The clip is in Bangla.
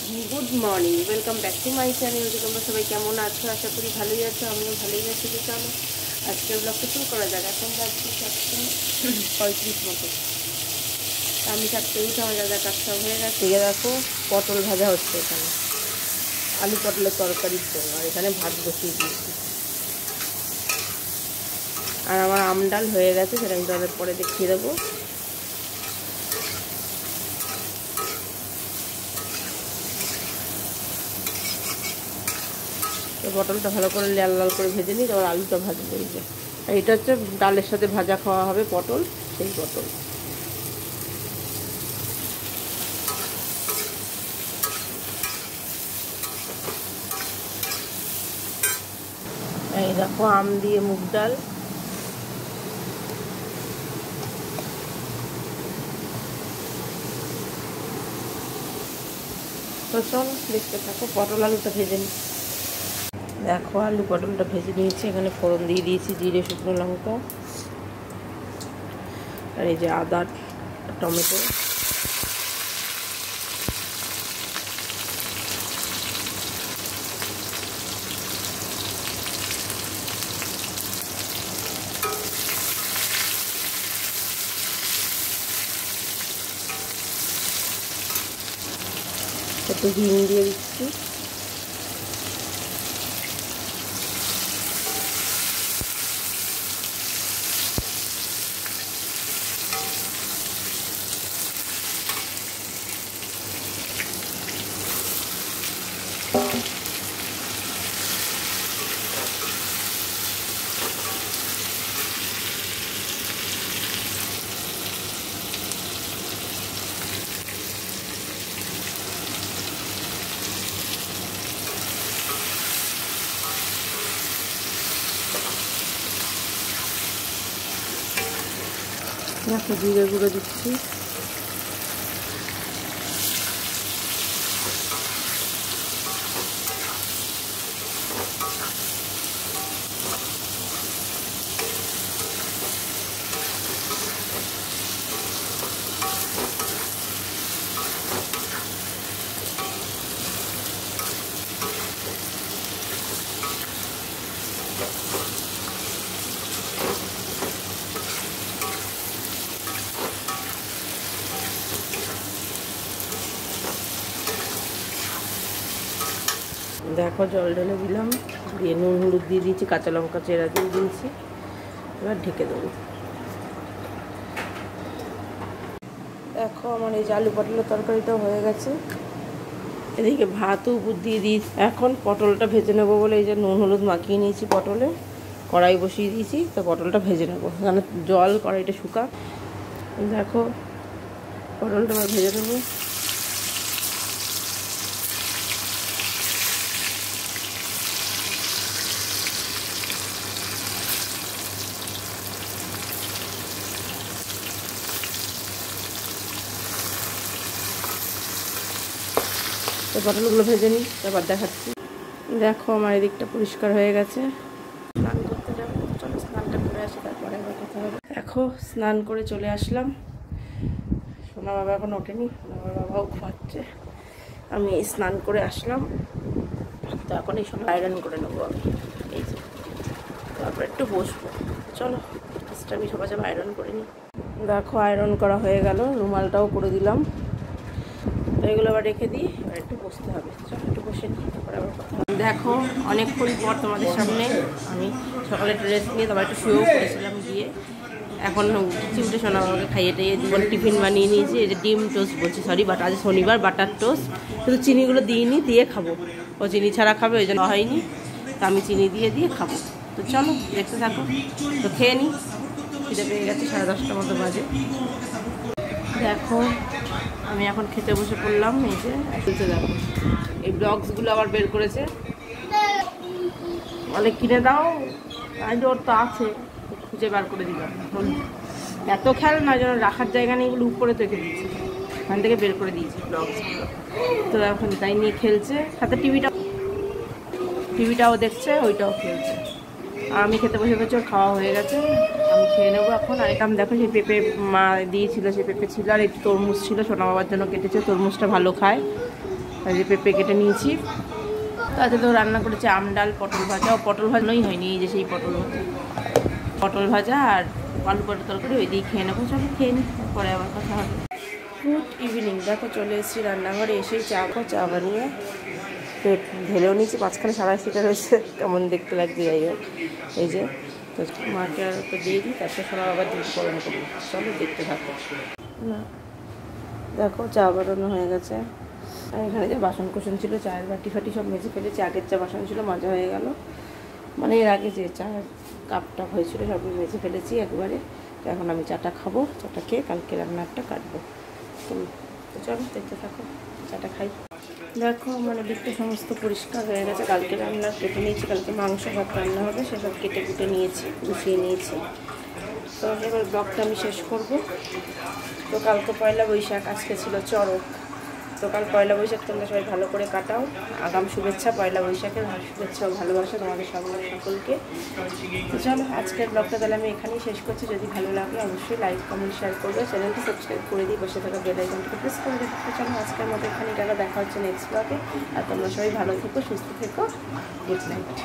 Good morning, welcome back to my channel. তোমরা সবাই কেমন আছো? আশা করি ভালোই আছো, আমিও ভালোই আছি। তো চলো আজকের ব্লগটা শুরু করা যাক। এখন যাচ্ছি 7:35 মতো। আমি 7টে উঠে আমার দাদা কাজটা হয়ে গেছে। এই দেখো পটল ভাজা হচ্ছে, এখানে আলু পটলের তরকারির জন্য, আর এখানে ভাত বসিয়ে দিয়েছি। আর আমার আম ডাল হয়ে গেছে, সেটা আমি তাদের পরে দেখিয়ে দেবো। পটলটা ভালো করে লাল লাল করে ভেজে নিই, তারপর আলুটা ভাজবো। এই যে এটা হচ্ছে ডালের সাথে ভাজা খাওয়া হবে পটল, সেই পটল। এই দেখো আম দিয়ে মুগ ডাল। তো চল দেখতে থাকো, পটল আলুটা ভেজে নিই। দেখো আলু পটলটা ভেজে নিয়েছি, এখানে ফোড়ন দিয়ে দিয়েছি জিরে শুকনো লঙ্কা, আর এই যে আদা টমেটো। একটু হিং দিয়ে দিচ্ছি। দেখো জিরে গুঁড়ো দিচ্ছি, দেখো জল ঢেলে দিলাম, দিয়ে নুন হলুদ দিয়ে দিয়েছি, কাঁচা লঙ্কা চেরা দিয়ে দিয়েছি। এবার ঢেকে দেবো। দেখো আমার এই যে আলু পটলের তরকারিটাও হয়ে গেছে, এদিকে ভাতও উপর দিয়ে দিয়েছি। এখন পটলটা ভেজে নেবো বলে এই যে নুন হলুদ মাখিয়ে নিয়েছি পটলে, কড়াই বসিয়ে দিয়েছি। তো পটলটা ভেজে নেবো, কারণ জল কড়াইটা শুকা। দেখো পটলটা আবার ভেজে নেবো। তো পটলগুলো ভেজে নিই, তারপর দেখাচ্ছি। দেখো আমার এদিকটা পরিষ্কার হয়ে গেছে। স্নান করতে যাবো, চলো স্নানটা করে আসি, তারপরে আবার কথা হবে। দেখো স্নান করে চলে আসলাম। সোনা বাবা এখন ওঠেনি, সোনা বাবাও ঘুমাচ্ছে। আমি স্নান করে আসলাম, তো এখন এই সময় আয়রন করে নেবো আমি। এই যে তারপর একটু বসবো। চলো ফার্স্ট আমি সবাই যাবো আয়রন করে নিই। দেখো আয়রন করা হয়ে গেল, রুমালটাও করে দিলাম। তো এগুলো আবার রেখে দিই, এবার একটু বসতে হবে। চলো একটু বসে নিই, তারপরে আবার কথা হবে। দেখো অনেকক্ষণ পর তোমাদের সামনে আমি সকালে ড্রেস নিয়ে তারপর একটু শুয়েও করেছিলাম, গিয়ে এখন উঠে সোনা বাবাকে খাইয়ে টাইয়ে জীবন টিফিন বানিয়ে নিয়েছি। এই যে ডিম টোস্ট বলছি, সরি বাট আজ শনিবার, বাটার টোস্ট। শুধু চিনিগুলো দিইনি, দিয়ে খাবো। ও চিনি ছাড়া খাবে, ওই জন্য হয়নি, তো আমি চিনি দিয়ে খাবো। তো চলো দেখতে থাকো। তো খেয়ে নিই, খিদে পেয়ে গেছে, 10:30 মতো বাজে। দেখো আমি এখন খেতে বসে পড়লাম। এই যে দেখো এই ব্লগসগুলো আবার বের করেছে, অনেক কিনে দাও, আজ ওর তো আছে, খুঁজে বার করে দিলাম। এত খেয়াল না, যেন রাখার জায়গা নেই, এগুলো উপরে তো রেখে দিয়েছি, ওখান থেকে বের করে দিয়েছি ব্লগসগুলো। তো এখন তাই নিয়ে খেলছে, সাথে টিভিটাও দেখছে, ওইটাও খেলছে। আর আমি খেতে বসে ওর খাওয়া হয়ে গেছে, আমি খেয়ে নেবো এখন। আর এটা আমি দেখো সেই পেঁপে মা দিয়েছিল, সেই পেঁপে ছিল, আর একটু তরমুজ ছিল, সোনা বাবার জন্য কেটেছে। তরমুজটা ভালো খায়, আর যে পেঁপে কেটে নিয়েছি। তাতে তো রান্না করেছে আম ডাল, পটল ভাজা। ও পটল ভাজাই হয়নি, এই যে সেই পটল ভাজা, পটল ভাজা আর আলু পটল তরকারি ওই দিয়ে খেয়ে নেবো। চলো খেয়ে নিই, পরে আবার কথা হবে। Good evening. দেখো চলে এসেছি রান্নাঘরে, এসেই চা বানিয়ে পেট ঢেলেও নিয়েছি। মাঝখানে সাড়াই সিটা রয়েছে, কেমন দেখতে লাগছে। যাই হোক, এই যে তো মাকে আর ওকে দিয়ে দিই, তারপর সবাই আবার দুধ গরম করি। চলো দেখতে থাকো। না দেখো চা বানানো হয়ে গেছে। আর এখানে যে বাসন কোসন ছিল, চায়ের বাটি ফাটি সব মেজে ফেলেছি। আগের চা বাসন ছিল, মাজা হয়ে গেল। মানে এর আগে যে চায়ের কাপটা হয়েছিল সব মেজে ফেলেছি একবারে। তো এখন আমি চাটা খাবো, চাটা খেয়ে কালকে রান্নাটা কাটবো। তো চলো দেখতে থাকো, চাটা খাই। দেখো মানে দিকটা সমস্ত পরিষ্কার হয়ে গেছে। কালকে রান্না কেটে নিয়েছি, কালকে মাংস ভাত রান্না হবে, সেসব কেটে কুটে নিয়েছি, গুছিয়ে নিয়েছি। তো এবার ব্লগটা আমি শেষ করব। তো কালকে পয়লা বৈশাখ, আজকে ছিল চড়ক। তো কাল পয়লা বৈশাখ তোমরা সবাই ভালো করে কাটাও। আগাম শুভেচ্ছা পয়লা বৈশাখের, শুভেচ্ছা ও ভালোবাসা তোমাদের সকলকে। তো চলো আজকের ব্লগটা তাহলে আমি এখানেই শেষ করছি। যদি ভালো লাগে অবশ্যই লাইক কমেন্ট শেয়ার করবে, চ্যানেলটি সাবস্ক্রাইব করে দিই, বসে থাকা বেল আইকনটিকে প্রেস করে দেবে। তো চলো আজকের মতো এখানেই টাকা দেখা হচ্ছে নেক্সট ব্লগে। আর তোমরা সবাই ভালো থেকো, সুস্থ থেকো। Good night.